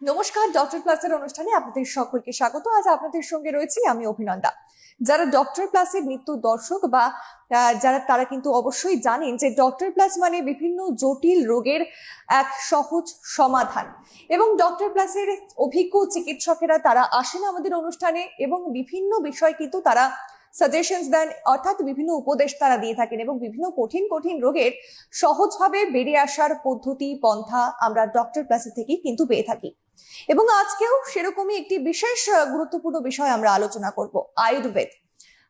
নমস্কার, ডক্টর প্লাসের অনুষ্ঠানে আপনাদের সকলকে স্বাগত। আজ আপনাদের সঙ্গে রয়েছি আমি অভিনন্দা। যারা ডক্টর প্লাসের নিত্য দর্শক বা তারা কিন্তু অবশ্যই জানেন যে ডক্টর প্লাস মানে বিভিন্ন জটিল রোগের এক সহজ সমাধান। এবং ডক্টর প্লাসের অভিজ্ঞ চিকিৎসকেরা তারা আসেন আমাদের অনুষ্ঠানে এবং বিভিন্ন বিষয় কিন্তু তারা সাজেশনস দেন, অর্থাৎ বিভিন্ন উপদেশ তারা দিয়ে থাকেন এবং বিভিন্ন কঠিন কঠিন রোগের সহজভাবে বেরিয়ে আসার পদ্ধতি পন্থা আমরা ডক্টর প্লাসের থেকেই কিন্তু পেয়ে থাকি। এবং আজকেও সেরকমই একটি বিশেষ গুরুত্বপূর্ণ বিষয় আমরা আলোচনা করব, আয়ুর্বেদ।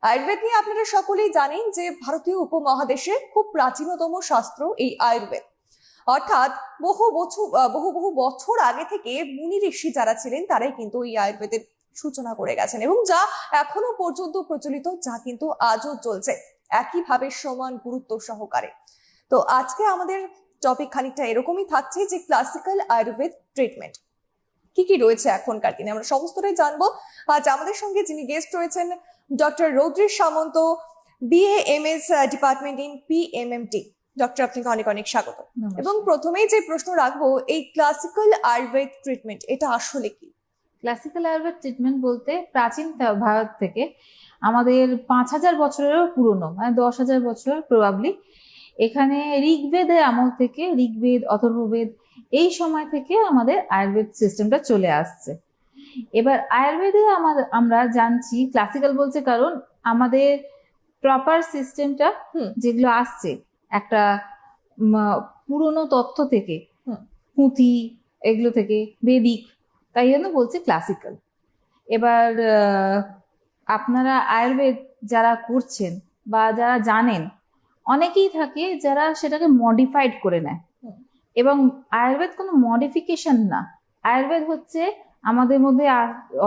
আয়ুর্বেদ নিয়ে আপনারা সকলেই জানেন যে ভারতীয় উপমহাদেশে খুব প্রাচীনতম শাস্ত্র এই আয়ুর্বেদ। অর্থাৎ বহু বছর আগে থেকে মুনি ঋষি যারা ছিলেন তারাই কিন্তু এই আয়ুর্বেদের সূচনা করে গেছেন এবং যা এখনো পর্যন্ত প্রচলিত, যা কিন্তু আজও চলছে একইভাবে সমান গুরুত্ব সহকারে। তো আজকে আমাদের টপিক খানিকটা এরকমই থাকছে যে ক্লাসিক্যাল আয়ুর্বেদ ট্রিটমেন্ট কি কি রয়েছে এখনকার দিনে আমরা সমস্তটাই জানবো। আজ আমাদের সঙ্গে যিনি গেস্ট রয়েছেন doctor Roudri Samanta, BA-MS department in PMMT। Doctor, আপনাকে অনেক অনেক স্বাগত। এবং প্রথমেই যে প্রশ্ন রাখবো, এই ক্লাসিক্যাল আয়ুর্বেদ ট্রিটমেন্ট এটা আসলে কি? ক্লাসিক্যাল আয়ুর্বেদ ট্রিটমেন্ট বলতে প্রাচীন ভারত থেকে আমাদের 5000 বছরেরও পুরনো, মানে 10,000 বছর প্রবাবলি। এখানে ঋগ্বেদের আমল থেকে, ঋগ্বেদ অথর্ববেদ এই সময় থেকে আমাদের আয়ুর্বেদ সিস্টেমটা চলে আসছে। এবার আয়ুর্বেদে আমরা জানছি ক্লাসিক্যাল বলছে কারণ আমাদের প্রপার সিস্টেমটা যেগুলো আসছে একটা পুরনো তথ্য থেকে, পুঁথি এগুলো থেকে, বেদিক, তাই জন্য বলছে ক্লাসিক্যাল। এবার আপনারা আয়ুর্বেদ যারা করছেন বা যারা জানেন, অনেকেই থাকে যারা সেটাকে মডিফাইড করে নেয়। এবং আয়ুর্বেদ কোনো মডিফিকেশন না, আয়ুর্বেদ হচ্ছে আমাদের মধ্যে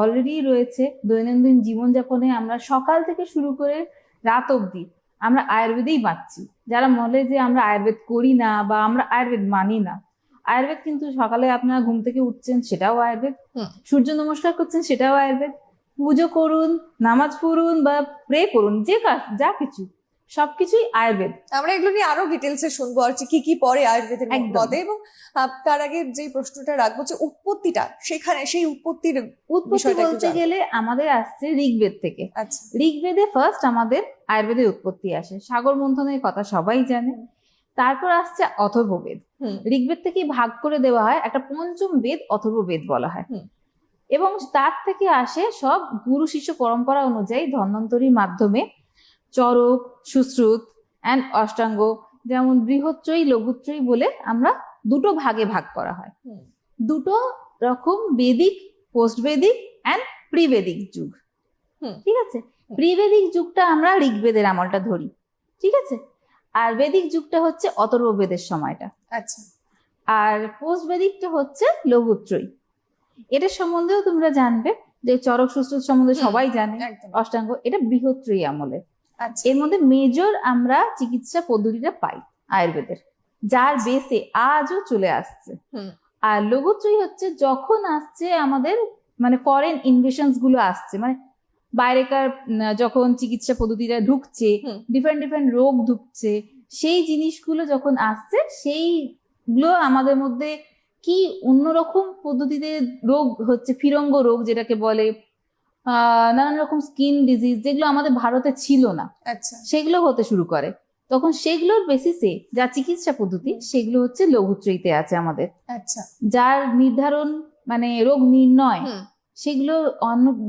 অলরেডি রয়েছে। দৈনন্দিন জীবনযাপনে আমরা সকাল থেকে শুরু করে রাত অবধি আমরা আয়ুর্বেদেই বাঁচছি। যারা বলে যে আমরা আয়ুর্বেদ করি না বা আমরা আয়ুর্বেদ মানি না, আয়ুর্বেদ কিন্তু সকালে আপনারা ঘুম থেকে উঠছেন সেটাও আয়ুর্বেদ, সূর্য নমস্কার করছেন সেটাও আয়ুর্বেদ, পুজো করুন, নামাজ পড়ুন বা প্রে করুন, যে যা কিছু সবকিছুই আয়ুর্বেদ। আমরা এগুলো নিয়ে আরো ডিটেলসে শুনবো আর কি কি পড়ে আয়ুর্বেদের মধ্যে। এবং তার আগে যে প্রশ্নটা রাখবো যে উৎপত্তিটা, সেখানে সেই উৎপত্তি বলতে গেলে আমাদের আসছে ঋগ্বেদ থেকে। আচ্ছা, ঋগ্বেদে ফার্স্ট আমাদের আয়ুর্বেদের উৎপত্তি আসে, সাগর মন্থনের কথা সবাই জানে। তারপর আসছে অথর্ববেদ। ঋগ্বেদ থেকে ভাগ করে দেওয়া হয়, একটা পঞ্চম বেদ অথর্ববেদ বলা হয়। এবং তার থেকে আসে সব গুরু শিষ্য পরম্পরা অনুযায়ী ধন্বন্তরীর মাধ্যমে চরক, সুশ্রুত অ্যান্ড অষ্টাঙ্গ, যেমন বৃহত্রয়ী লঘুত্রয়ী বলে আমরা দুটো ভাগে ভাগ করা হয়। দুটো রকম, বেদিক, পোস্ট বেদিক অ্যান্ড প্রিবেদিক যুগ। ঠিক আছে, প্রিবেদিক যুগটা আমরা ঋগ্বেদের আমলটা ধরি, ঠিক আছে। আর বেদিক যুগটা হচ্ছে অথর্ববেদের সময়টা। আচ্ছা। আর পোস্ট বেদিকটা হচ্ছে লঘুত্রয়ী। এটার সম্বন্ধেও তোমরা জানবে যে চরক সুশ্রুত সম্বন্ধে সবাই জানে, অষ্টাঙ্গ এটা বৃহত্রয়ী আমলে। এর মধ্যে মেজর আমরা চিকিৎসা পদ্ধতিটা পাই আয়ুর্বেদের, যার বেসে আজও চলে আসছে। আর লঘুত্রয়ী হচ্ছে যখন আসছে আমাদের মানে ফরেন ইনভেশনস গুলো আসছে, মানে বাইরেকার যখন চিকিৎসা পদ্ধতিটা ঢুকছে, ডিফারেন্ট রোগ ঢুকছে, সেই জিনিসগুলো যখন আসছে, সেইগুলো আমাদের মধ্যে কি অন্যরকম পদ্ধতিতে রোগ হচ্ছে, ফিরঙ্গ রোগ যেটাকে বলে, নানান রকম স্কিন ডিজিজ যেগুলো আমাদের ভারতে ছিল না, সেগুলো হতে শুরু করে। তখন সেগুলোর বেসিসে যা চিকিৎসা পদ্ধতি সেগুলো হচ্ছে লঘুত্রয়ীতে আছে আমাদের। যার নির্ধারণ মানে রোগ নির্ণয় সেগুলো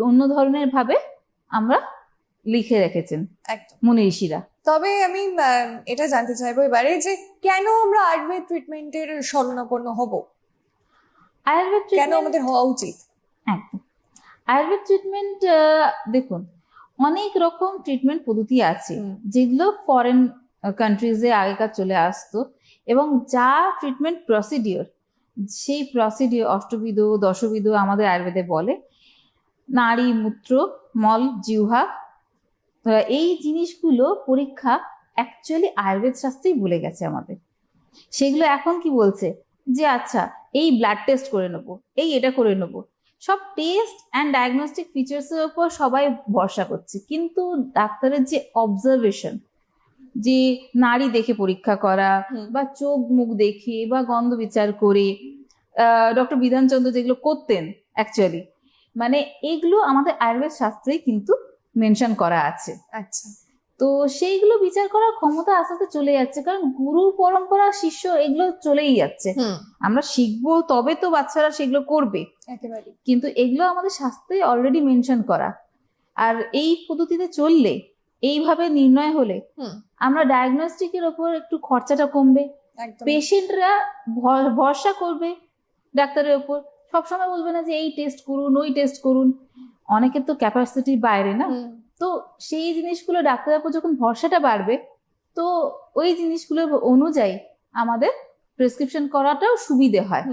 অন্য ধরনের ভাবে আমরা লিখে রেখেছেন মুনি ঋষিরা। তবে আমি এটা জানতে চাইবো এবারে যে কেন আমরা আয়ুর্বেদ ট্রিটমেন্টের শরণাপন্ন হব, আয়ুর্বেদ কেন আমাদের হওয়া উচিত? একদম, আয়ুর্বেদ ট্রিটমেন্ট দেখুন অনেক রকম ট্রিটমেন্ট পদ্ধতি আছে যেগুলো ফরেন কান্ট্রিজে আগেকার চলে আসতো, এবং যা ট্রিটমেন্ট প্রসিডিওর, সেই প্রসিডিওর অষ্টবিধ দশবিধ আমাদের আয়ুর্বেদে বলে। নাড়ি, মূত্র, মল, জিহ্বা, এই জিনিসগুলো পরীক্ষা অ্যাকচুয়ালি আয়ুর্বেদ শাস্ত্রেই বলে গেছে আমাদের। সেগুলো এখন কি বলছে যে আচ্ছা এই ব্লাড টেস্ট করে নেবো, এই এটা করে নেবো, সব টেস্ট অ্যান্ড ডায়াগনস্টিক ফিচার্সের উপর সবাই ভরসা করছে। কিন্তু ডাক্তারের যে অবজারভেশন, যে নাড়ি দেখে পরীক্ষা করা বা চোখ মুখ দেখে বা গন্ধ বিচার করে ডক্টর বিধান চন্দ্র যেগুলো করতেন অ্যাকচুয়ালি, মানে এগুলো আমাদের আয়ুর্বেদ শাস্ত্রেই কিন্তু মেনশন করা আছে। আচ্ছা। তো সেইগুলো বিচার করার ক্ষমতা আস্তে আস্তে চলে যাচ্ছে, কারণ গুরু পরম্পরা শিষ্য এগুলো চলেই যাচ্ছে। আমরা শিখবো তবে তো বাচ্চারা সেগুলো করবে, একেবারে। কিন্তু এগুলো আমাদের শাস্ত্রে অলরেডি মেনশন করা। আর এই পদ্ধতিতে চললে, এইভাবে নির্ণয় হলে আমরা ডায়াগনস্টিকের ওপর একটু খরচাটা কমবে, একদম। পেশেন্টরা ভরসা করবে ডাক্তারের ওপর, সবসময় বলবে না যে এই টেস্ট করুন ওই টেস্ট করুন, অনেকের তো ক্যাপাসিটি বাইরে না। তো সেই জিনিসগুলো ডাক্তারের উপর যখন ভরসাটা বাড়বে, তো ওই জিনিসগুলোর অনুযায়ী আমাদের প্রেসক্রিপশন করাটাও সুবিধে হয়।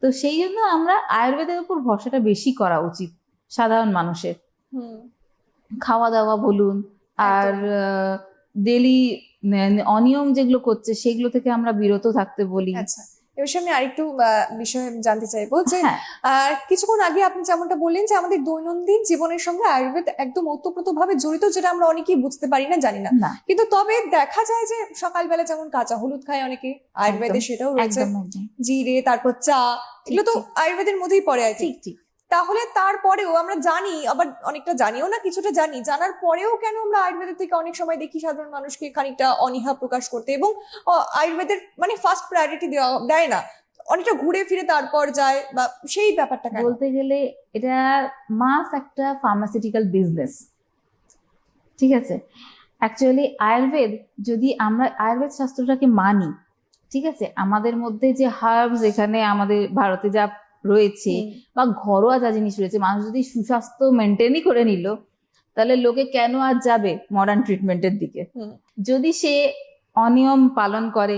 তো সেই জন্য আমরা আয়ুর্বেদের উপর ভরসাটা বেশি করা উচিত সাধারণ মানুষের। খাওয়া দাওয়া বলুন, আর ডেলি অনিয়ম যেগুলো করছে সেগুলো থেকে আমরা বিরত থাকতে বলি। আচ্ছা, এ বিষয়ে আমি আরেকটু বিষয়ে জানতে চাইবো যে কিছুক্ষণ আগে আপনি যেমনটা বললেন যে আমাদের দৈনন্দিন জীবনের সঙ্গে আয়ুর্বেদ একদম ওতপ্রোতভাবে জড়িত, যেটা আমরা অনেকেই বুঝতে পারি না, জানি না। কিন্তু তবে দেখা যায় যে সকালবেলা যেমন কাঁচা হলুদ খায় অনেকে, আয়ুর্বেদে সেটাও রয়েছে, জিরে, তারপর চা, এগুলো তো আয়ুর্বেদের মধ্যেই পড়ে আর কি। তাহলে তারপরেও আমরা জানি, আবার অনেকটা জানিও না, কিছুটা জানি, জানার পরেও কেন আমরা আয়ুর্বেদের থেকে অনেক সময় দেখি সাধারণ মানুষকে খানিকটা অনীহা প্রকাশ করতে, এবং আয়ুর্বেদের মানে ফার্স্ট প্রায়োরিটি দেয় না, অনেকটা ঘুরে ফিরে তারপর যায়, বা সেই ব্যাপারটা কেন? বলতে গেলে এটা মাস একটা ফার্মাসিউটিক্যাল বিজনেস, ঠিক আছে। অ্যাকচুয়ালি আয়ুর্বেদ, যদি আমরা আয়ুর্বেদ শাস্ত্রটাকে মানি, ঠিক আছে, আমাদের মধ্যে যে হার্বস এখানে আমাদের ভারতে যা রয়েছে বা ঘরোয়া যা জিনিস রয়েছে, মানুষ যদি সুস্বাস্থ্য মেনটেনই করে নিল, তাহলে লোকে কেন আর যাবে মডার্ন ট্রিটমেন্টের দিকে? যদি সে অনিয়ম পালন করে,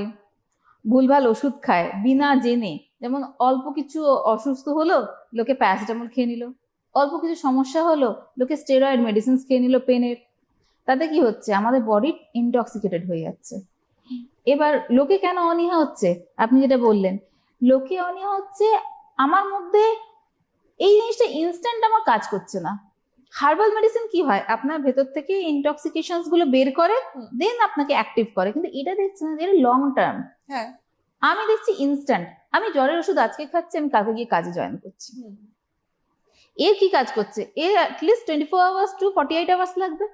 ভুলভাল ওষুধ খায় বিনা জেনে, যেমন অল্প কিছু অসুস্থ হলো লোকে প্যারাসিটামল খেয়ে নিল, অল্প কিছু সমস্যা হলো লোকে স্টেরয়েড মেডিসিন খেয়ে নিল পেনের, তাতে কি হচ্ছে? আমাদের বডি ইনটক্সিকেটেড হয়ে যাচ্ছে। এবার লোকে কেন অনীহা হচ্ছে? আপনি যেটা বললেন, লোকে অনীহা হচ্ছে আমার মধ্যে এই জিনিসটা ইনস্ট্যান্ট আমার কাজ করছে না। হার্বাল মেডিসিন কি হয়, আপনার ভেতর থেকে ইনটক্সিকেশনস গুলো বের করে দেন আপনাকে অ্যাক্টিভ করে, কিন্তু এটা দেখছি না, এটা লং টার্ম। আমি দেখছি ইনস্ট্যান্ট, আমি জ্বরের ওষুধ আজকে খাচ্ছি, আমি কালকে গিয়ে কাজে জয়েন করছি। এর কি কাজ করছে? এর অ্যাটলিস্ট 24 আওয়ার্স টু 48 আওয়ার্স লাগবে,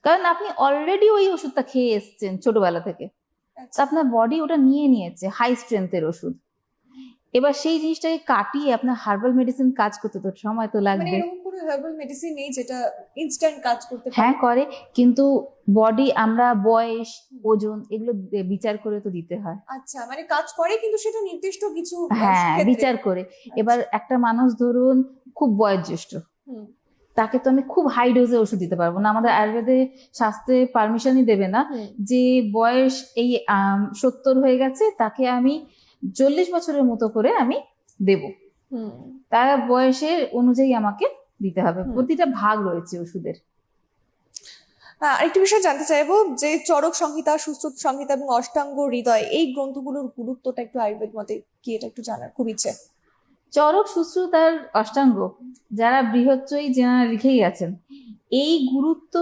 কারণ আপনি অলরেডি ওই ওষুধটা খেয়ে এসছেন ছোটবেলা থেকে, আপনার বডি ওটা নিয়ে নিয়েছে, হাই স্ট্রেংথের ওষুধ। এবার সেই জিনিসটাকে কাটিয়ে আপনার হার্বাল মেডিসিন কাজ করতে তো সময় তো লাগবে। মানে এরকম কোনো হার্বাল মেডিসিন নেই যেটা ইনস্ট্যান্ট কাজ করতে পারে? হ্যাঁ করে, কিন্তু বডি আমরা বয়স, ওজন এগুলো বিচার করে তো দিতে হয়। আচ্ছা, মানে কাজ করে কিন্তু সেটা নির্দিষ্ট কিছু বিচার করে। এবার একটা মানুষ ধরুন খুব বয়োজ্যেষ্ঠ, তাকে তো আমি খুব হাই ডোজে ওষুধ দিতে পারবো না, আমাদের আয়ুর্বেদে শাস্ত্রে পারমিশনই দেবে না যে বয়স এই 70 হয়ে গেছে তাকে আমি 40 বছরের মতো করে আমি দেব, তার বয়সের অনুযায়ী আমাকে দিতে হবে। প্রতিটা ভাগ রয়েছে ওষুধের। আরেকটি বিষয় জানতে চাইবো যে চরক সংহিতা, সুশ্রুত সংহিতা এবং অষ্টাঙ্গ হৃদয়, এই গ্রন্থগুলোর গুরুত্বটা একটু আয়ুর্বেদ মতে কি, এটা একটু জানার খুব ইচ্ছে। চরক, সুশ্রুত আর অষ্টাঙ্গ যারা বৃহৎচয়ী যারা লিখেই গেছেন, এই গুরুত্ব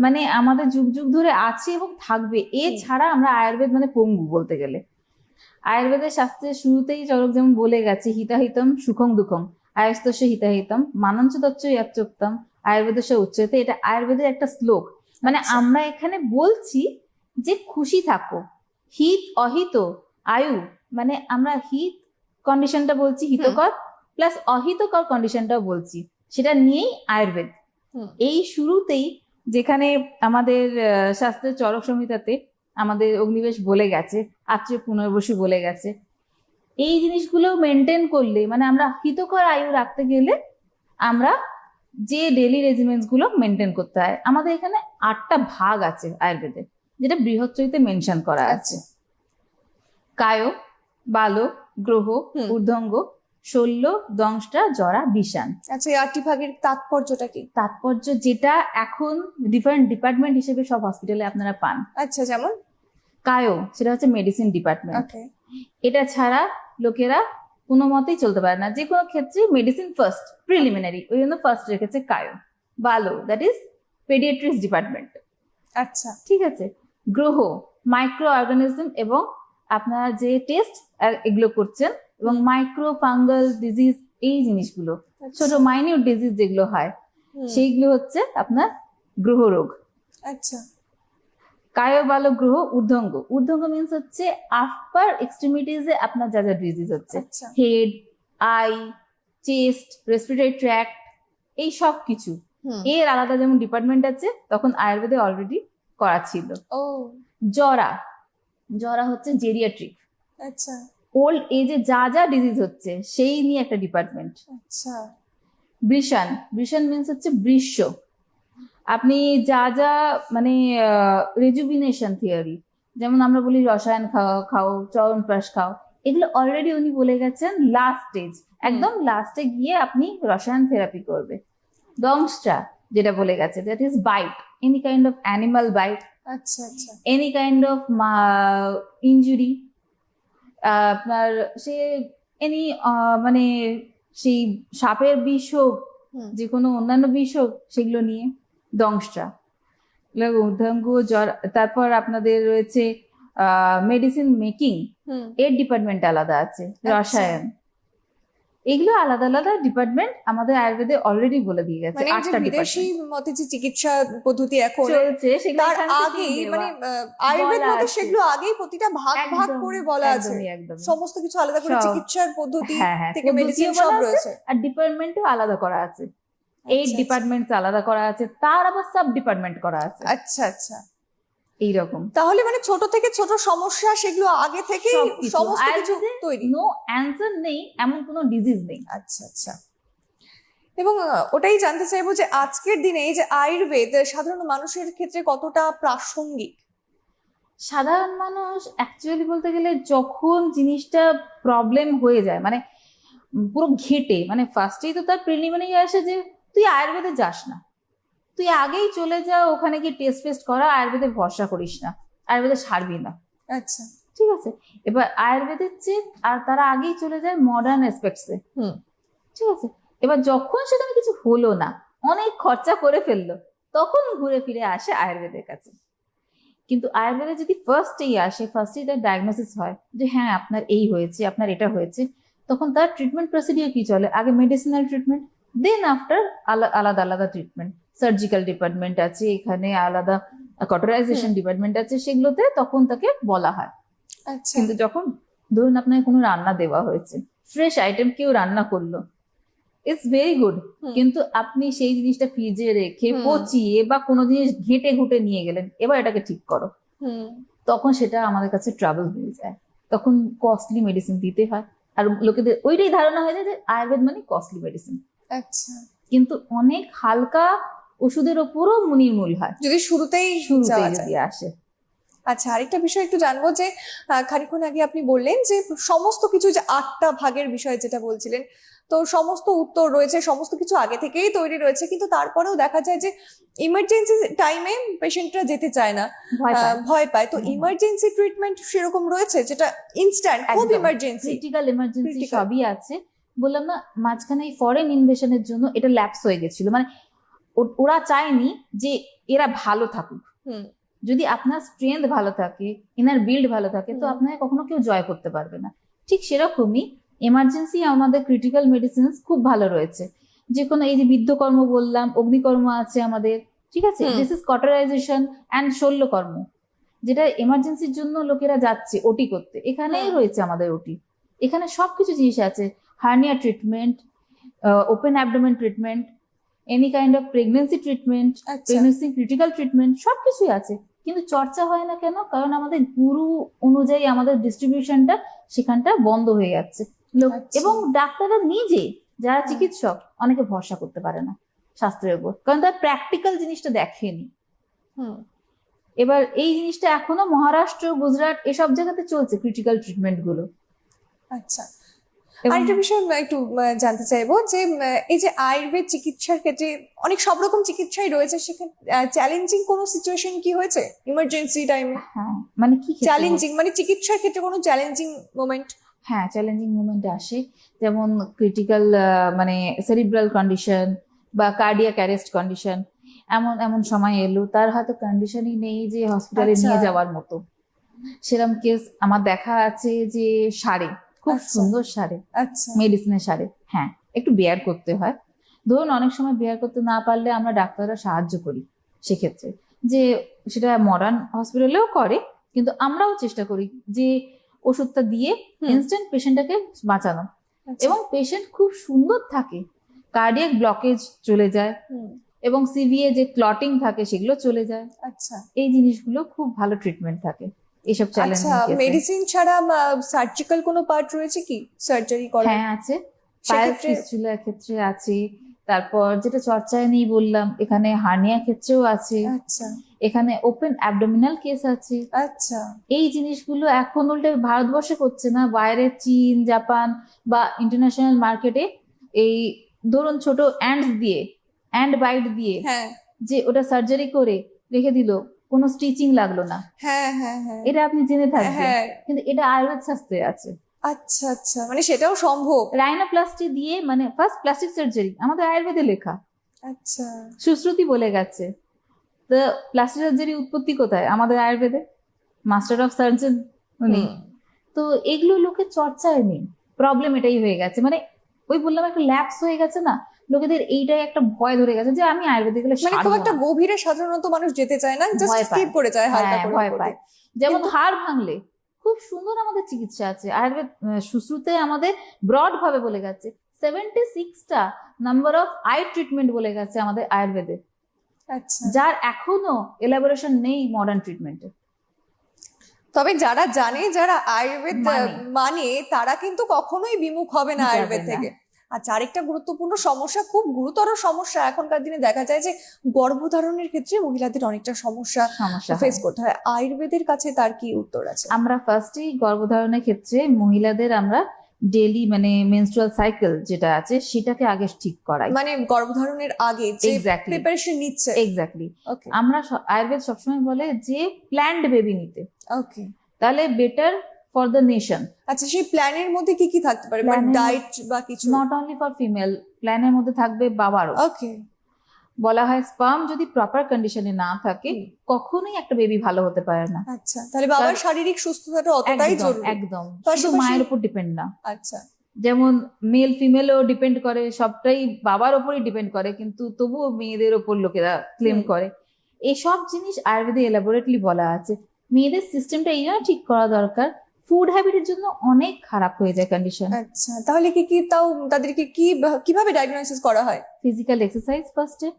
মানে আমাদের যুগ যুগ ধরে আছে এবং থাকবে। এছাড়া আমরা আয়ুর্বেদ মানে পঙ্গু বলতে গেলে। আয়ুর্বেদের শাস্ত্রের শুরুতেই চরক যেমন বলে গেছে, হিতাহিতম সুখং দুঃখং আয়স্তস্য হিতাহিতম মানঞ্চ তচ্চ ইয়াচ্চোক্তম আয়ুর্বেদস্য উচ্চতে। এটা আয়ুর্বেদের একটা শ্লোক, মানে আমরা এখানে বলছি যে খুশি থাকো, হিত অহিত আয়ু, মানে আমরা হিত কন্ডিশনটা বলছি, হিতকর প্লাস অহিতকর কন্ডিশনটাও বলছি, সেটা নিয়েই আয়ুর্বেদ। এই শুরুতেই যেখানে আমাদের শাস্ত্রের চরক সংহিতাতে আমাদের অগ্নিবেশ বলে গেছে, আত্মীয় পুনর্বসু বলে গেছে, এই জিনিসগুলো মেনটেন করলে, মানে আমরা হিতকর আয়ু রাখতে গেলে আমরা যে ডেলি রেজিমেন্টস গুলো মেনটেন করতে হয়। আমাদের এখানে 8টা ভাগ আছে আয়ুর্বেদে, যেটা বৃহৎচরিতে মেনশন করা আছে। কায়, বাল, গ্রহ, ঊর্ধ্বঙ্গ, শল্য, দংষ্টা, জরা, বিষাণ। আচ্ছা, এই 8টি ভাগের তাৎপর্যটা কি? তাৎপর্য যেটা এখন ডিফারেন্ট ডিপার্টমেন্ট হিসেবে সব হসপিটালে আপনারা পান। আচ্ছা, যেমন কায়, সেটা হচ্ছে মেডিসিন ডিপার্টমেন্ট। এটা ছাড়া লোকেরা কোনো মতেই চলতে পারে না, যে কোনো ক্ষেত্রে মেডিসিন ফার্স্ট, প্রিলিমিনারি, ওই জন্য ফার্স্ট রেখেছে কায়। বালো, দ্যাট ইজ পেডিয়াট্রিক্স ডিপার্টমেন্ট। আচ্ছা, ঠিক আছে। গ্রহ, মাইক্রো অর্গানিজম এবং আপনার যে টেস্ট এগুলো করছেন, এবং মাইক্রো ফাঙ্গাল ডিজিজ এই জিনিসগুলো, ছোট মাইনিউট ডিজিজ যেগুলো হয় সেইগুলো হচ্ছে আপনার গ্রহ রোগ। আচ্ছা কায়োবালো গ্রহ ঊর্ধ্বঙ্গ, ঊর্ধ্বঙ্গ মিনস হচ্ছে আপার এক্সট্রিমিটিজে আপনার যা যা ডিজিজ হচ্ছে, আচ্ছা head, I, chest, respiratory tract, এই সব কিছু এর আলাদা যেমন ডিপার্টমেন্ট আছে, তখন আয়ুর্বেদে অলরেডি করা ছিল। ও জরা, জরা হচ্ছে জেরিয়াট্রিক, আচ্ছা ওল্ড এজে যা যা ডিজিজ হচ্ছে সেই নিয়ে একটা ডিপার্টমেন্ট। আচ্ছা বৃষণ, বৃষণ মিনস হচ্ছে বৃষ, আপনি যা যা মানে রেজুভিনেশন থিওরি, যেমন আমরা বলি রসায়ন খাও খাও, চ্যবনপ্রাশ খাও, এগুলো অলরেডি উনি বলে গেছেন লাস্ট স্টেজ, একদম লাস্টে গিয়ে আপনি রসায়ন থেরাপি করবে। দংস্ট্রা যেটা বলে গেছে, that is bite, any kind of animal bite, আচ্ছা আচ্ছা এনি কাইন্ড অফ ইনজুরি, আপনার সে এনি মানে সেই সাপের বিষ হোক, যে কোনো অন্যান্য বিষ হোক, সেগুলো নিয়ে দংস্ট্রা। ঊর্ধ্বঙ্গ জ্বর। তারপর আপনাদের রয়েছে মেডিসিন মেকিং, এর ডিপার্টমেন্ট আলাদা আছে, রসায়ন, এগুলো আলাদা আলাদা ডিপার্টমেন্ট আমাদের আয়ুর্বেদে অলরেডি বলে দিয়ে গেছে। মানে এই যে 8টা বিদেশি ডিপার্টমেন্ট মতে যে চিকিৎসা পদ্ধতি এখন চলছে সেগুলো তার এখান থেকেই আগেই নেওয়া। মানে আয়ুর্বেদ বলা মতে আছে। সেগুলো আগেই প্রতিটা ভাগ ভাগ একদম, করে বলা আছে, একদমই, একদমই। সমস্ত কিছু আলাদা করে সব। চিকিৎসার পদ্ধতি হ্যাঁ, হ্যাঁ, থেকে মেডিসিন পদ্ধতিও সব বলা আছে, রয়েছে। আর ডিপার্টমেন্টও আলাদা করা আছে। 8 আচ্ছা, ডিপার্টমেন্ট আলাদা করা আছে, তার আবার সাব ডিপার্টমেন্ট করা আছে, আচ্ছা আচ্ছা এইরকম তাহলে মানে ছোট থেকে ছোট সমস্যা সেগুলো আগে থেকেই সবকিছু। সমস্ত কিছু আয়ুর্বেদে তৈরি। নো অ্যান্সার নেই, এমন কোনো ডিজিজ নেই। আচ্ছা আচ্ছা এবং ওটাই জানতে চাইবো যে আজকের দিনে এই যে আয়ুর্বেদ সাধারণ মানুষের ক্ষেত্রে কতটা প্রাসঙ্গিক। সাধারণ মানুষ অ্যাকচুয়ালি বলতে গেলে যখন জিনিসটা প্রবলেম হয়ে যায়, মানে পুরো ঘেটে, মানে ফার্স্টেই তো তার প্রিলিমিনারি আসে যে তুই আয়ুর্বেদে যাস না, তুই আগেই চলে যা ওখানে গিয়ে টেস্ট ফেস্ট করা, আয়ুর্বেদে ভরসা করিস না, আয়ুর্বেদে সারবি না, আচ্ছা ঠিক আছে। এবার আয়ুর্বেদের চেয়ে আর তারা আগেই চলে যায় মডার্ন অ্যাসপেক্টসে, ঠিক আছে। এবার যখন সেখানে কিছু হলো না, অনেক খরচা করে ফেললো, তখন ঘুরে ফিরে আসে আয়ুর্বেদের কাছে। কিন্তু আয়ুর্বেদে যদি ফার্স্টেই আসে, ফার্স্টেই তার ডায়াগনোসিস হয় যে হ্যাঁ আপনার এই হয়েছে, আপনার এটা হয়েছে, তখন তার ট্রিটমেন্ট প্রসিডিওর কি চলে, আগে মেডিসিনাল ট্রিটমেন্ট, দেন আফটার আলাদা আলাদা ট্রিটমেন্ট। সার্জিক্যাল ডিপার্টমেন্ট আছে এখানে, আলাদা কটোরাইজেশন ডিপার্টমেন্ট আছে, সেগুলোতে তখন তাকে বলা হয়। আচ্ছা কিন্তু যখন ধরুন আপনাকে কোনো রান্না দেওয়া হয়েছে, ফ্রেশ আইটেম কেউ রান্না করলো, ইটস ভেরি গুড, কিন্তু আপনি সেই জিনিসটা ফ্রিজে রেখে পচিয়ে বা কোনো জিনিস ঘেটে ঘুটে নিয়ে গেলেন, এবার এটাকে ঠিক করো, তখন সেটা আমাদের কাছে ট্রাবল হয়ে যায়, তখন কস্টলি মেডিসিন দিতে হয়। আর লোকেদের ওইটাই ধারণা হয়ে যায় যে আয়ুর্বেদ মানে কস্টলি মেডিসিন। আচ্ছা কিন্তু অনেক হালকা ওষুধের ওপরও নির্মূল হয় যদি শুরুতেই শুরুতেই যাওয়া যদি যায়। আসে। আচ্ছা আরেকটা বিষয় একটু জানবো যে খানিকক্ষণ আগে আপনি বললেন যে সমস্ত কিছু যে 8টা ভাগের বিষয় যেটা বলছিলেন, তো সমস্ত উত্তর রয়েছে, সমস্ত কিছু আগে থেকেই তৈরি রয়েছে, কিন্তু তারপরেও দেখা যায় যে ইমার্জেন্সি টাইমে পেশেন্টরা যেতে চায় না, ভয় পায়। তো ইমার্জেন্সি ট্রিটমেন্ট সেরকম রয়েছে যেটা ইনস্ট্যান্ট, খুব ইমার্জেন্সি, ক্রিটিক্যাল ইমার্জেন্সি সবই আছে। বললাম না মাঝখানে এই ফরেন ইনভেশনের জন্য এটা ল্যাপস হয়ে গেছিল, মানে ওরা চায়নি যে এরা ভালো থাকুক। যদি আপনার স্ট্রেংথ ভালো থাকে, ইনার বিল্ড ভালো থাকে, তো আপনাকে কখনো কেউ জয় করতে পারবে না। ঠিক সেরকমই এমার্জেন্সি আমাদের ক্রিটিক্যাল মেডিসিন খুব ভালো রয়েছে, যে কোনো এই যে বিদ্ধকর্ম বললাম, অগ্নিকর্ম আছে আমাদের, ঠিক আছে। দিস ইজ কটারাইজেশন অ্যান্ড শল্যকর্ম, যেটা এমার্জেন্সির জন্য লোকেরা যাচ্ছে ওটি করতে, এখানেই রয়েছে আমাদের ওটি। এখানে সবকিছু জিনিস আছে, hernia treatment, open abdomen treatment, any kind of pregnancy treatment, pregnancy critical treatment, সবকিছুই আছে। কিন্তু চর্চা হয় না কেন? কারণ আমাদের গুরু অনুযায়ী আমাদের ডিস্ট্রিবিউশনটা সেখানটা বন্ধ হয়ে যাচ্ছে। এবং ডাক্তাররা নিজে যারা চিকিৎসক অনেকে ভরসা করতে পারে না শাস্ত্রের উপর, কারণ তার প্র্যাকটিক্যাল জিনিসটা দেখেনি। এবার এই জিনিসটা এখনো মহারাষ্ট্র, গুজরাট এসব জায়গাতে চলছে ক্রিটিক্যাল ট্রিটমেন্ট গুলো। আচ্ছা আরেকটা বিষয় একটু জানতে চাইবো যে এই যে আয়ুর্বেদ চিকিৎসার ক্ষেত্রে অনেক সব রকম চিকিৎসাই রয়েছে, সেখানে চ্যালেঞ্জিং কোনো সিচুয়েশন কি হয়েছে ইমার্জেন্সি টাইমে? হ্যাঁ মানে কি চ্যালেঞ্জিং, মানে চিকিৎসার ক্ষেত্রে কোনো চ্যালেঞ্জিং মোমেন্ট? হ্যাঁ চ্যালেঞ্জিং মোমেন্ট আসে, যেমন ক্রিটিক্যাল মানে সেরিব্রাল কন্ডিশন বা কার্ডিয়াক অ্যারেস্ট কন্ডিশন, এমন এমন সময় এলো তার হয়তো কন্ডিশনই নেই যে হসপিটালে নিয়ে যাওয়ার মতো, সেরকম কেস আমার দেখা আছে যে সারে, খুব আচ্ছা। সুন্দর সারে, আচ্ছা মেডিসিনের সারে, হ্যাঁ একটু বেয়ার করতে হয়। ধরুন অনেক সময় বেয়ার করতে না পারলে আমরা ডাক্তাররা সাহায্য করি সেক্ষেত্রে, যে সেটা মডার্ন হসপিটালেও করে, কিন্তু আমরাও চেষ্টা করি যে ওষুধটা দিয়ে হুম। ইনস্ট্যান্ট পেশেন্টটাকে বাঁচানো, আচ্ছা। এবং পেশেন্ট খুব সুন্দর থাকে, কার্ডিয়াক ব্লকেজ চলে যায়, হুম। এবং সিভিএ যে ক্লটিং থাকে সেগুলো চলে যায়। আচ্ছা এই জিনিসগুলো খুব ভালো ট্রিটমেন্ট থাকে এইসব আচ্ছা, চ্যালেঞ্জিং কেসে। মেডিসিন ছাড়া সার্জিক্যাল কোনো পার্ট রয়েছে কি সার্জারি করা? হ্যাঁ আছে, পায়াস সেক্ষেত্রে ফিস্চুলার ক্ষেত্রে আছে, তারপর যেটা চর্চায় নেই বললাম এখানে হার্নিয়া ক্ষেত্রেও আছে, আচ্ছা এখানে ওপেন অ্যাবডোমিনাল কেস আছে। আচ্ছা এই জিনিসগুলো এখন উল্টে ভারতবর্ষে করছে না, বাইরে চীন জাপান বা ইন্টারন্যাশনাল মার্কেটে এই ধরুন ছোট অ্যান্ড বাইট দিয়ে হ্যাঁ যে ওটা সার্জারি করে রেখে দিল, কোনো স্টিচিং লাগলো না, হ্যাঁ হ্যাঁ হ্যাঁ এটা আপনি জেনে থাকবেন, হ্যাঁ কিন্তু এটা আয়ুর্বেদ শাস্ত্রে আছে। আচ্ছা আচ্ছা, মানে সেটাও সম্ভব? রাইনোপ্লাস্টি দিয়ে, মানে ফার্স্ট প্লাস্টিক সার্জারি আমাদের আয়ুর্বেদে লেখা, আচ্ছা সুশ্রুতি বলে গেছে। তো প্লাস্টিক সার্জারি উৎপত্তি কোথায়? আমাদের আয়ুর্বেদে, মাস্টার অফ সার্জন উনি। হুম। তো এগুলো লোকের চর্চায় নেই, প্রবলেম এটাই হয়ে গেছে, মানে ওই বললাম একটা ল্যাপস হয়ে গেছে না, লোকেদের এইটাই একটা ভয় ধরে গেছে যে আমি আয়ুর্বেদে গেলে মানে খুব সারবো একটা না। গভীরে সাধারণত মানুষ যেতে চায় না, জাস্ট ভয় পায়। স্কিপ করে যায় হালকা হ্যাঁ করে ভয় উপর পায়। দিয়ে। যেমন কিন্তু- হাড় ভাঙলে খুব সুন্দর আমাদের চিকিৎসা আছে, আয়ুর্বেদ সুশ্রুতে আমাদের ব্রড ভাবে বলে গেছে 76টা নাম্বার অফ আই ট্রিটমেন্ট বলে গেছে আমাদের আয়ুর্বেদে, আচ্ছা যার এখনো এলাবোরেশন নেই মডার্ন ট্রিটমেন্টে। তবে যারা জানে, যারা আয়ুর্বেদ মানে। মানে তারা কিন্তু কখনোই বিমুখ হবে না যাবে আয়ুর্বেদ না। থেকে। আচ্ছা, আরেকটা গুরুত্বপূর্ণ সমস্যা, খুব গুরুতর সমস্যা এখনকার দিনে দেখা যায় যে গর্ভধারণের ক্ষেত্রে মহিলাদের অনেকটা সমস্যা সমস্যা ফেস হয়। করতে হয়। আয়ুর্বেদের কাছে তার কি উত্তর আছে? আমরা ফার্স্টেই গর্ভধারণের ক্ষেত্রে মহিলাদের আমরা ডেলি মানে মেনস্ট্রুয়াল সাইকেল যেটা আছে সেটাকে আগে ঠিক করাই। মানে গর্ভধারণের আগে যে Exactly. প্রিপারেশন নিচ্ছে। এক্স্যাক্টলি, ওকে আমরা আয়ুর্বেদ সবসময় বলে যে প্ল্যান্ড বেবি নিতে, ওকে তাহলে বেটার ফর দ্য নেশন। আচ্ছা, সেই প্ল্যানের মধ্যে কি কি থাকতে পারে, মানে Plan-এর ডায়েট বা কিছু? নট অনলি ফর ফিমেল, প্ল্যানের মধ্যে থাকবে বাবারও। ওকে বলা হয় স্পার্ম যদি প্রপার কন্ডিশনে না থাকে হুম। কখনোই একটা বেবি ভালো হতে পারে না। আচ্ছা, তাহলে বাবার শারীরিক সুস্থতাটা অতটাই একদম জরুরি। একদম, শুধু পাশাপাশি- মায়ের উপর ডিপেন্ড না। আচ্ছা যেমন মেল ফিমেলও ডিপেন্ড করে, সবটাই বাবার ওপরই ডিপেন্ড করে, কিন্তু তবুও মেয়েদের ওপর লোকেরা ক্লেম হুম। করে। এইসব জিনিস আয়ুর্বেদে এলাবোরেটলি বলা আছে। মেয়েদের সিস্টেমটা এই জন্য ঠিক করা দরকার, ফুড হ্যাবিটের জন্য অনেক খারাপ হয়ে যায় কন্ডিশন। আচ্ছা, তাহলে কি কি তাও তাদেরকে কিভাবে ডায়াগনোসিস করা হয়? ফিজিক্যাল এক্সারসাইজ ফার্স্টে,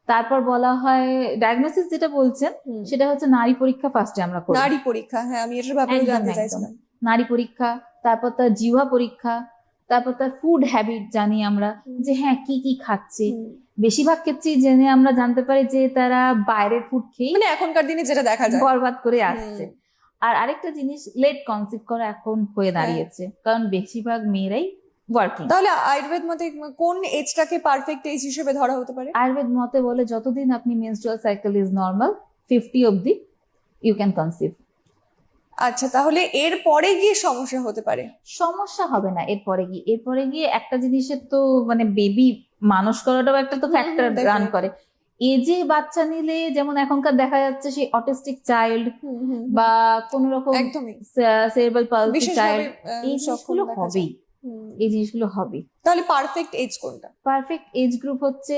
তারপর বলা হয় ডায়াগনোসিস যেটা বলছেন হুম। সেটা হচ্ছে নারী পরীক্ষা ফার্স্টে আমরা করি। নারী পরীক্ষা, হ্যাঁ আমি এটার ব্যাপারে একদম, জানতে একদম। চাইছিলাম। নারী পরীক্ষা, তারপর তার জিহ্বা পরীক্ষা, তারপর তার ফুড হ্যাবিট জানি আমরা যে হ্যাঁ কি কি খাচ্ছে। হুম। বেশিরভাগ ক্ষেত্রেই জেনে আমরা জানতে পারি যে তারা বাইরের ফুড খেয়ে মানে এখনকার দিনে যেটা দেখা যায়। বরবাদ করে আসছে। আর আরেকটা জিনিস, লেট কনসিভ করা এখন হয়ে দাঁড়িয়েছে, কারণ বেশিরভাগ মেয়েরাই ওয়ার্কিং। তাহলে আয়ুর্বেদ মতে কোন এজটাকে পারফেক্ট এজ হিসেবে ধরা হতে পারে? আয়ুর্বেদ মতে বলে যতদিন আপনি মেনস্ট্রুয়াল সাইকেল ইজ নর্মাল 50 অবধি ইউ ক্যান কনসিভ। আচ্ছা, তাহলে এর পরে গিয়ে সমস্যা হতে পারে? সমস্যা হবে না এরপরে গিয়ে একটা জিনিসের তো মানে বেবি মানুষ করাটাও একটা তো ফ্যাক্টর definitely. রান করে। এজে বাচ্চা নিলে যেমন এখনকার দেখা যাচ্ছে সেই অটিস্টিক চাইল্ড বা কোন রকম একদমই সেরেব্রাল পালসি বিশেষভাবে চাইল্ড, এই সক্ষম জিনিসগুলো দেখা যায়। হবেই, এই জিনিসগুলো হবে। তাহলে পারফেক্ট এজ কোনটা? পারফেক্ট এজ গ্রুপ হচ্ছে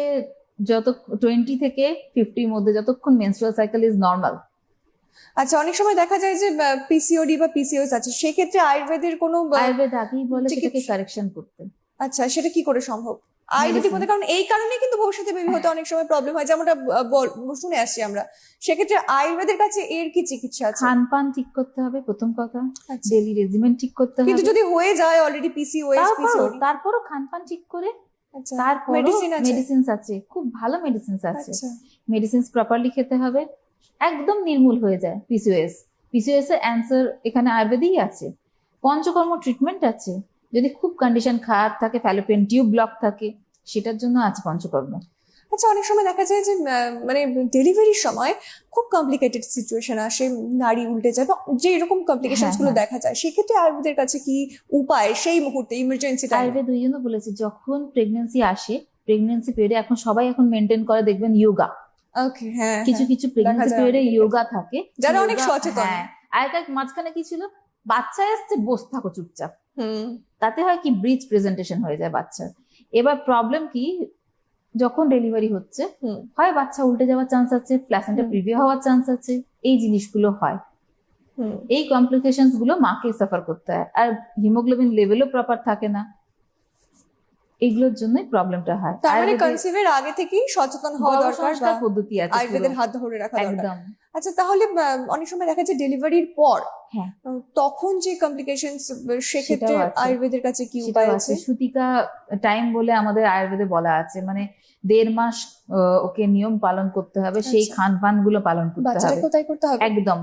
যত 20 থেকে 50 মধ্যে, যতক্ষণ মেনস্ট্রুয়াল সাইকেল ইজ নর্মাল। আচ্ছা, অনেক সময় দেখা যায় যে পিসিওডি বা পিসিওএস আছে, সেক্ষেত্রে আয়ুর্বেদের কোনো আয়ুর্বেদ আগেই বলে সেটাকে চিকিৎসা- কারেকশন করতে। আচ্ছা, সেটা কি করে সম্ভব আয়ুর্বেদিক মধ্যে? কারণ এই কারণে কিন্তু ভবিষ্যতে বেবি হতে অনেক সময় প্রবলেম হয়, যেমনটা শুনে আসছি আমরা। সেক্ষেত্রে আয়ুর্বেদের কাছে এর কি চিকিৎসা আছে? খানপান ঠিক করতে হবে প্রথম কথা, আচ্ছা। ডেলি রেজিমেন্ট ঠিক করতে হবে। কিন্তু যদি হয়ে যায় অলরেডি পিসিওএস পিসিওডি, তারপরও খানপান ঠিক করে, আচ্ছা তারপর মেডিসিন আছে? মেডিসিনস আছে, খুব ভালো মেডিসিনস আছে, আচ্ছা মেডিসিনস প্রপারলি খেতে হবে, একদম নির্মূল হয়ে যায় পিসিওএস। পিসিওএস এর অ্যান্সার এখানে আয়ুর্বেদেই আছে। পঞ্চকর্ম ট্রিটমেন্ট আছে, যদি খুব কন্ডিশন খারাপ থাকে, ফ্যালোপিয়ান টিউব ব্লক থাকে, সেটার জন্য আছে পঞ্চকর্ম। আচ্ছা, অনেক সময় দেখা যায় যে মানে ডেলিভারির সময় খুব কমপ্লিকেটেড সিচুয়েশন আসে, নারী উল্টে যায় বা যে এরকম কমপ্লিকেশনস গুলো হ্যাঁ। দেখা যায়, সেক্ষেত্রে আয়ুর্বেদের কাছে কি উপায় সেই মুহূর্তে ইমার্জেন্সি টাইমে? আয়ুর্বেদ ওই জন্য বলেছে যখন প্রেগনেন্সি আসে, প্রেগনেন্সি পিরিয়ডে এখন সবাই এখন মেনটেন করে, দেখবেন যোগা, ওকে হ্যাঁ কিছু কিছু প্রেগনেন্সি যায় পিরিয়ডে অনেকে। যোগা থাকে, যারা অনেক yoga- সচেতন। হ্যাঁ, আগেকার মাঝখানে কি ছিল, বাচ্চা এসছে বসে থাকো চুপচাপ, হুম তাতে হয় কি ব্রিজ প্রেজেন্টেশন হয়ে যায় বাচ্চার। এবার প্রবলেম কি, যখন ডেলিভারি হচ্ছে হুম হয় বাচ্চা উল্টে যাওয়ার চান্স আছে, প্ল্যাসেন্টা হুম প্রিভিউ হওয়ার চান্স আছে, এই জিনিসগুলো হয়। হুম। এই কমপ্লিকেশনস গুলো মাকে সাফার করতে হয়, আর হিমোগ্লোবিন লেভেলও প্রপার থাকে না, এগুলোর জন্যই প্রবলেমটা হয়। তার মানে আয়ুর্বেদে কনসিভের আগে থেকেই সচেতন হওয়া গর্ভ দরকার, বা সংস্কার পদ্ধতি আছে পুরো, আয়ুর্বেদের হাত ধরে রাখা দরকার। একদম। আচ্ছা, তাহলে অনেক সময় দেখা যায় ডেলিভারির পর হ্যাঁ, তখন যে কমপ্লিকেশনস, সেক্ষেত্রে সেটাও আছে, আয়ুর্বেদের কাছে কি সেটাও উপায় আছে। আছে? সুতিকা টাইম বলে আমাদের আয়ুর্বেদে বলা আছে, মানে 1.5 মাস ওকে নিয়ম পালন করতে হবে, সেই আচ্ছা। খান পান গুলো পালন করতে হবে বাচ্চাটাকেও তাই করতে হবে? একদম।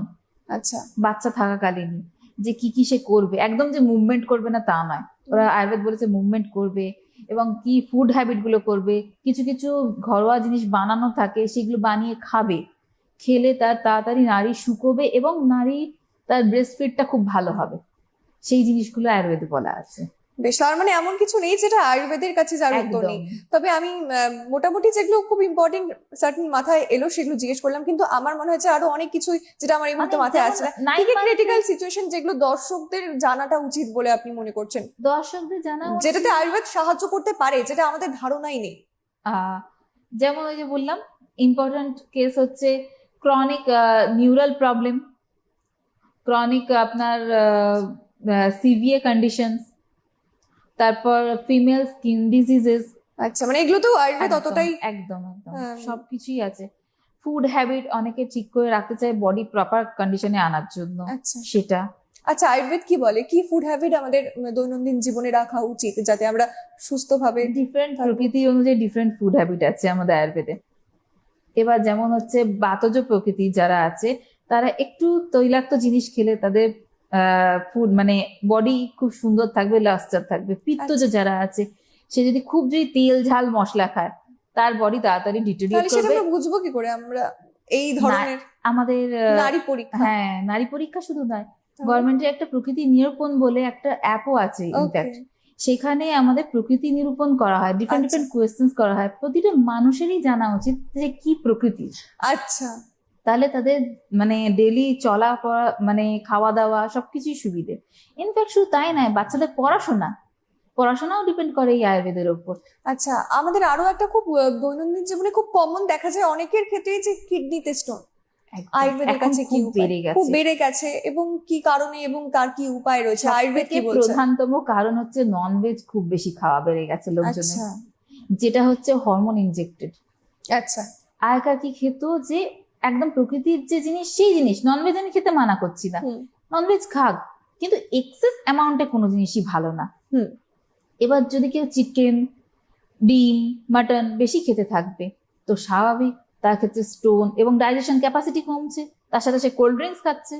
আচ্ছা। বাচ্চা থাকাকালীনই যে কি কি সে করবে, একদম যে মুভমেন্ট করবে না তা নয়, ওরা আয়ুর্বেদ বলেছে মুভমেন্ট করবে, এবং কি ফুড হ্যাবিট গুলো করবে, কিছু কিছু ঘরোয়া জিনিস বানানো থাকে সেগুলো বানিয়ে খাবে, খেলে তার তাড়াতাড়ি নারী শুকোবে এবং নারী তার ব্রেস্ট ফিডটা খুব ভালো হবে, সেই জিনিসগুলো আয়ুর্বেদে বলা আছে। বেশ, তার মানে এমন কিছু নেই যেটা আয়ুর্বেদের কাছে যার উত্তর একদম। নেই। তবে আমি মোটামুটি যেগুলো খুব ইম্পর্টেন্ট সার্টেন মাথায় এলো সেগুলো জিজ্ঞেস করলাম, কিন্তু আমার মনে হচ্ছে আরো অনেক কিছুই যেটা আমার এই মুহূর্তে অনেক, মাথায় যেমন আসছে না। কি 9 কি months ক্রিটিক্যাল সিচুয়েশন যেগুলো দর্শকদের জানাটা উচিত বলে আপনি মনে করছেন, দর্শকদের জানা উচিত? যেটাতে আয়ুর্বেদ সাহায্য করতে পারে, যেটা আমাদের ধারণাই নেই? আহ, যেমন ওই যে বললাম, ইম্পর্টেন্ট কেস হচ্ছে ক্রনিক নিউরাল প্রবলেম, ক্রনিক আপনার সিভিয়ার কন্ডিশনস, তারপর ফিমেল স্কিন ডিজিজেস। আচ্ছা, মানে এগুলো তো আয়ুর্বেদ একদম অতটাই একদম একদম আহ, সবকিছুই আছে। ফুড হ্যাবিট অনেকে ঠিক করে রাখতে চায় বডি প্রপার কন্ডিশনে আনার জন্য, আচ্ছা সেটা। আচ্ছা, আয়ুর্বেদ কি বলে, কি ফুড হ্যাবিট আমাদের দৈনন্দিন জীবনে রাখা উচিত যাতে আমরা সুস্থভাবে ডিফারেন্ট থাকবো? প্রকৃতি অনুযায়ী ডিফারেন্ট ফুড হ্যাবিট আছে আমাদের আয়ুর্বেদে। এবার যেমন হচ্ছে বাতজ প্রকৃতি যারা আছে, তারা একটু তৈলাক্ত জিনিস খেলে তাদের ফুড মানে বডি খুব সুন্দর থাকবে, লাস্টার থাকবে। পিত্তজ আচ্ছা, যারা আছে, সে যদি ধীর ঝাল মশলা খায়, তার বডি তাড়াতাড়ি ডিটোরিয়েট তাহলে সেটা করবে। আমরা বুঝবো কি করে আমরা এই না, ধরনের আমাদের নারী পরীক্ষা? হ্যাঁ, নারী পরীক্ষা শুধু নয়, তাহলে? গভর্নমেন্টের একটা প্রকৃতি নিরূপণ বলে একটা অ্যাপও আছে ওকে। ইনফ্যাক্ট, সেখানে আমাদের প্রকৃতি নিরূপণ করা হয়, ডিফারেন্ট আচ্ছা ডিফারেন্ট কোয়েশ্চেন্স করা হয়। প্রতিটা মানুষেরই জানা উচিত যে কি প্রকৃতি, আচ্ছা। তাহলে তাদের মানে ডেলি চলা পড়া মানে খাওয়া দাওয়া সবকিছুই সুবিধে। ইনফ্যাক্ট শুধু তাই নয়, বাচ্চাদের পড়াশোনাও ডিপেন্ড করে এই আয়ুর্বেদের উপর। আচ্ছা, আমাদের আরো একটা খুব দৈনন্দিন জীবনে খুব কমন দেখা যায় অনেকের ক্ষেত্রে, যে কিডনিতে স্টোন। একদম। আয়ুর্বেদের এখন কাছে কি খুব উপায়? বেড়ে খুব গেছে। বেড়ে গেছে, এবং কি কারণে এবং তার কি উপায় রয়েছে, আয়ুর্বেদ সবথেকে কি বলছে? প্রধানতম কারণ হচ্ছে ননভেজ খুব বেশি খাওয়া বেড়ে গেছে লোকজনের, আচ্ছা যেটা হচ্ছে হরমোন ইনজেক্টেড। আচ্ছা। আগেকার কি খেত যে একদম প্রকৃতির যে জিনিস সেই জিনিস, ননভেজ আমি খেতে মানা করছি না, হুম ননভেজ খাক, কিন্তু এক্সেস অ্যামাউন্টে কোনো জিনিসই ভালো না। হুম এবার যদি কেউ চিকেন, ডিম, মাটন বেশি খেতে থাকবে, তো স্বাভাবিক তার ক্ষেত্রে স্টোন এবং ডাইজেশন ক্যাপাসিটি কমছে, তার সাথে সে কোল্ড ড্রিঙ্কস খাচ্ছে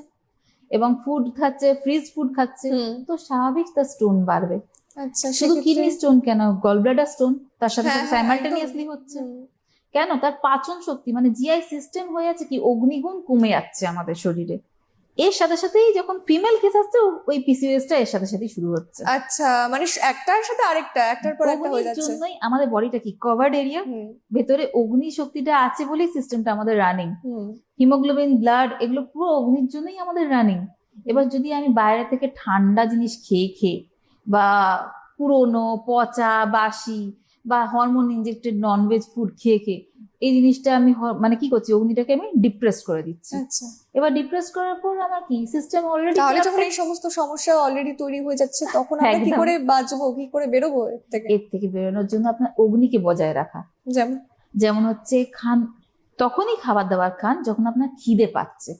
এবং ফুড খাচ্ছে, ফ্রিজ ফুড খাচ্ছে, হুম। তো স্বাভাবিক তার স্টোন বাড়বে। আচ্ছা, শুধু সেক্ষেত্রে কিডনি স্টোন কেন, গল ব্লাডার স্টোন তার সাথে হ্যাঁ সাথে হ্যাঁ একদম। সাইমালটেনিয়াসলি হচ্ছে। হুম। কেন, তার পাচন শক্তি মানে জিআই সিস্টেম হয়ে আছে কি অগ্নিগুণ কমে যাচ্ছে আমাদের শরীরে। এর সাথে সাথেই যখন ফিমেল কেস আসছে, ওই পিসিওএসটা এর সাথে সাথেই শুরু হচ্ছে। আচ্ছা, মানে একটার সাথে আরেকটা, একটার পর একটা হয়ে অগ্নির যাচ্ছে। জন্যই আমাদের বডিটা কি কভার্ড এরিয়া, হুম ভেতরে অগ্নি শক্তিটা আছে বলেই সিস্টেমটা আমাদের রানিং। হুম হিমোগ্লোবিন, ব্লাড, এগুলো পুরো অগ্নির জন্যই আমাদের রানিং। এবার যদি আমি বাইরে থেকে ঠান্ডা জিনিস খেয়ে খেয়ে বা পুরোনো পচা বাসি বা হরমোন ইনজেক্টেড ননভেজ ফুড খেয়ে খেয়ে এই জিনিসটা আমি মানে কি করছি, অগ্নিটাকে আমি ডিপ্রেস করে দিচ্ছি। আচ্ছা, এবার ডিপ্রেস করার পর আমার কি সিস্টেম অলরেডি, তাহলে যখন এই সমস্ত সমস্যা অলরেডি তৈরি হয়ে যাচ্ছে, তখন আমরা কি একদম। করে বাঁচবো, কি করে বেরোবো এর থেকে? এর থেকে বেরোনোর জন্য আপনার অগ্নিকে বজায় রাখা। যেমন? যেমন হচ্ছে খান, তখনই খাবার দাবার খান যখন আপনার খিদে পাচ্ছে।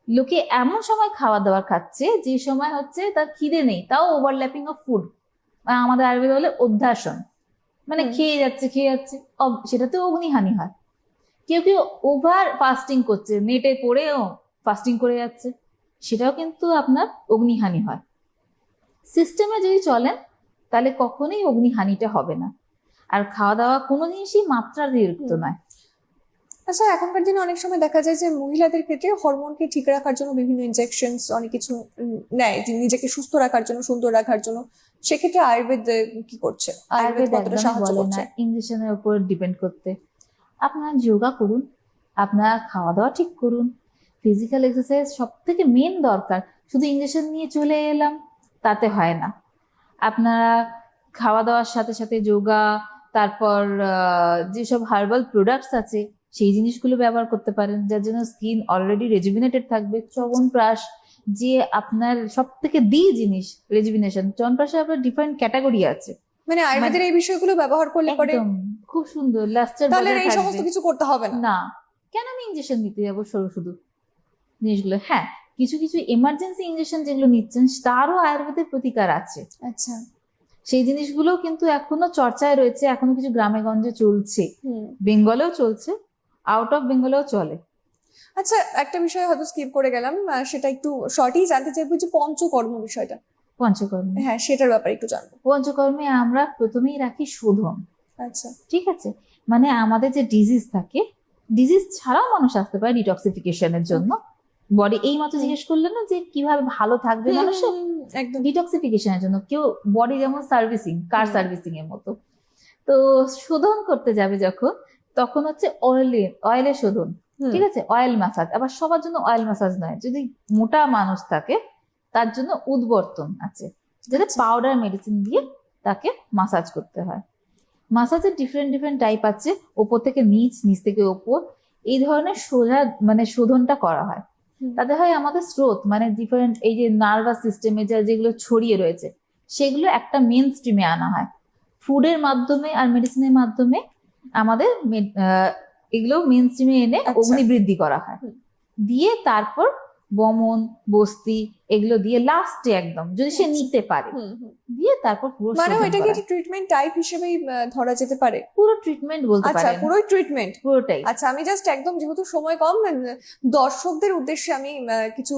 লোকে এমন সময় খাবার দাবার খাচ্ছে যে সময় হচ্ছে তার খিদে নেই, তাও ওভারল্যাপিং অফ ফুড, আমাদের আয়ুর্বেদ বলে অধ্যাসন, মানে হুম। খেয়ে যাচ্ছে খেয়ে যাচ্ছে, সেটাতে অগ্নিহানি হয়। কেউ কেউ ওভার ফাস্টিং করছে, নেটে পড়েও ফাস্টিং করে যাচ্ছে, সেটাও কিন্তু আপনার অগ্নিহানি হয়। সিস্টেমে যদি চলেন তাহলে কখনোই অগ্নিহানিটা হবে না। আর খাওয়া দাওয়া কোনো জিনিসই মাত্রাতিরিক্ত নয়। আচ্ছা, এখনকার দিনে অনেক সময় দেখা যায় যে মহিলাদের ক্ষেত্রে হরমোনকে ঠিক রাখার জন্য বিভিন্ন ইনজেকশনস অনেক কিছু নেয়, যে নিজেকে সুস্থ রাখার জন্য, সুন্দর রাখার জন্য। সেক্ষেত্রে আয়ুর্বেদ কি করছে? আয়ুর্বেদ আয়ুর্বেদ কতটা একদমই সাহায্য বলে করছে? না ইঞ্জেকশনের উপর ডিপেন্ড করতে। আপনার যোগা করুন, আপনার খাওয়া দাওয়া ঠিক করুন, ফিজিক্যাল এক্সারসাইজ সব থেকে মেন দরকার। শুধু ইঞ্জেকশন নিয়ে চলে এলাম তাতে হয় না। আপনারা খাওয়া দাওয়ার সাথে সাথে যোগা, তারপর যেসব হার্বাল প্রোডাক্টস আছে সেই জিনিসগুলো ব্যবহার করতে পারেন, যার জন্য স্কিন অলরেডি রেজুভিনেটেড থাকবে। চ্যবনপ্রাশ যে আপনার সব থেকে জিনিস রেজুভিনেশন, চ্যবনপ্রাশে আপনার ডিফারেন্ট ক্যাটাগরি আছে। মানে আয়ুর্বেদের এই বিষয়গুলো ব্যবহার করলে পরে একদম খুব সুন্দর লাস্টার তাহলে এই সমস্ত কিছু করতে হবে না। না, কেন আমি ইঞ্জেকশন নিতে যাবো শুধু জিনিসগুলো? হ্যাঁ, কিছু কিছু এমার্জেন্সি ইঞ্জেকশন যেগুলো নিচ্ছেন তারও আয়ুর্বেদের প্রতিকার আছে। আচ্ছা, সেই জিনিসগুলো কিন্তু এখনো চর্চায় রয়েছে, এখনো কিছু গ্রামে গঞ্জে চলছে, বেঙ্গলেও চলছে, আউট অফ বেঙ্গলেও চলে। আচ্ছা, একটা বিষয় হয়তো স্কিপ করে গেলাম, সেটা একটু শর্টই জানতে চাইবো, যে পঞ্চকর্ম বিষয়টা। পঞ্চকর্মে, হ্যাঁ, সেটার ব্যাপারে একটু জানবো। পঞ্চকর্মে আমরা প্রথমেই রাখি শোধন। আচ্ছা, ঠিক আছে, মানে আমাদের যে ডিজিজ থাকে, ডিজিজ ছাড়াও মানুষ আসতে পারে ডিটক্সিফিকেশনের জন্য। বডি এই মাত্র জিজ্ঞেস করলেন না যে কিভাবে ভালো থাকবে মানুষের, একদম ডিটক্সিফিকেশনের জন্য। কেউ বডি যেমন সার্ভিসিং, কার সার্ভিসিং এর মতো। তো শোধন করতে যাবে যখন, তখন হচ্ছে অয়েলের শোধন। ঠিক আছে, অয়েল ম্যাসাজ। আবার সবার জন্য অয়েল ম্যাসাজ নয়, যদি মোটা মানুষ থাকে তার জন্য উদ্বর্তন আছে, যেটা পাউডার মেডিসিন দিয়ে তাকে মাসাজ করতে হয়। মাসাজের ডিফারেন্ট ডিফারেন্ট টাইপ আছে, ওপর থেকে নিচ, নিচ থেকে ওপর, এই ধরনের সোজা মানে শোধনটা করা হয়। তাতে হয় আমাদের স্রোত, মানে ডিফারেন্ট এই যে নার্ভাস সিস্টেমে যেগুলো ছড়িয়ে রয়েছে সেগুলো একটা মেন স্ট্রিমে আনা হয়। ফুডের মাধ্যমে আর মেডিসিনের মাধ্যমে আমাদের এগুলো মেন স্ট্রিমে এনে অগ্নিবৃদ্ধি করা হয়, দিয়ে তারপর বমন, বস্তি এগুলো দিয়ে লাস্টে একদম যদি সে নিতে পারে, দিয়ে তারপর পুরো মানে এটা কি ট্রিটমেন্ট টাইপ হিসেবেই ধরা যেতে পারে? পুরো ট্রিটমেন্ট বলতে আচ্ছা, পারেন। পুরোই ট্রিটমেন্ট, পুরোটাই। আচ্ছা, আমি জাস্ট একদম, যেহেতু সময় কম, দর্শকদের উদ্দেশ্যে আমি কিছু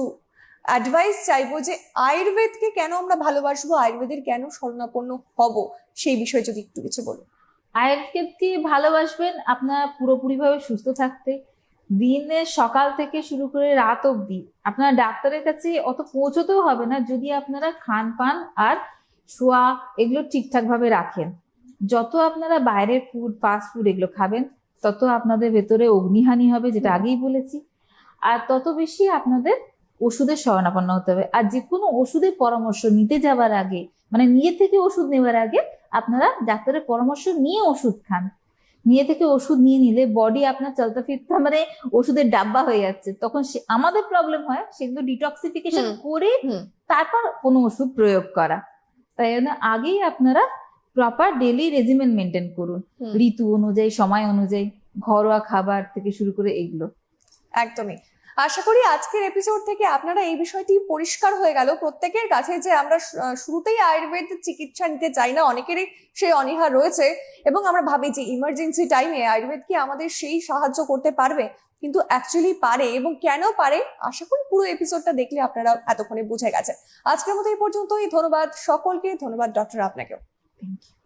অ্যাডভাইস চাইবো, যে আয়ুর্বেদকে কেন আমরা ভালোবাসবো, আয়ুর্বেদের কেন শরণাপন্ন হব, সেই বিষয়ে যদি একটু কিছু বলুন। আয়ুর্বেদকে ভালোবাসবেন আপনারা পুরোপুরি ভাবে সুস্থ থাকতে। দিনে সকাল থেকে শুরু করে রাত অবধি আপনারা ডাক্তারের কাছে অত পৌঁছতেও হবে না, যদি আপনারা খান পান আর শোয়া এগুলো ঠিকঠাক ভাবে রাখেন। যত আপনারা বাইরের ফুড, ফাস্ট ফুড এগুলো খাবেন, তত আপনাদের ভেতরে অগ্নিহানি হবে, যেটা আগেই বলেছি। আর তত বেশি আপনাদের ওষুধের শরণাপন্ন হতে হবে। আর যে কোনো ওষুধের পরামর্শ নিতে যাওয়ার আগে, মানে নিজে থেকে ওষুধ নেওয়ার আগে আপনারা ডাক্তারের পরামর্শ নিয়ে ওষুধ খান। নিয়ে থেকে ওষুধ নিয়ে নিলে বডি আপনার চলতে ফিরতে মানে ওষুধের ডাব্বা হয়ে যাচ্ছে, তখন আমাদের প্রবলেম হয়। সেগুলো ডিটক্সিফিকেশন করে তারপর কোনো ওষুধ প্রয়োগ করা। তাই জন্য আগেই আপনারা প্রপার ডেইলি রেজিমেন মেনটেন করুন, ঋতু অনুযায়ী, সময় অনুযায়ী, ঘরোয়া খাবার থেকে শুরু করে এগুলো। একদমই। আশা করি আজকের এপিসোড থেকে আপনারা এই বিষয়টি পরিষ্কার হয়ে গেল প্রত্যেকের কাছে, যে আমরা শুরুতেই আয়ুর্বেদ চিকিৎসা নিতে চাই না, অনেকেরই সেই অনীহা রয়েছে, এবং আমরা ভাবি যে ইমার্জেন্সি টাইমে আয়ুর্বেদ কি আমাদের সেই সাহায্য করতে পারবে, কিন্তু অ্যাকচুয়ালি পারে, এবং কেন পারে আশা করি পুরো এপিসোডটা দেখলে আপনারা এতক্ষণে বুঝে গেছে। আজকের মতো এই পর্যন্তই। ধন্যবাদ সকলকে, ধন্যবাদ ডক্টর আপনাকেও। Thank you.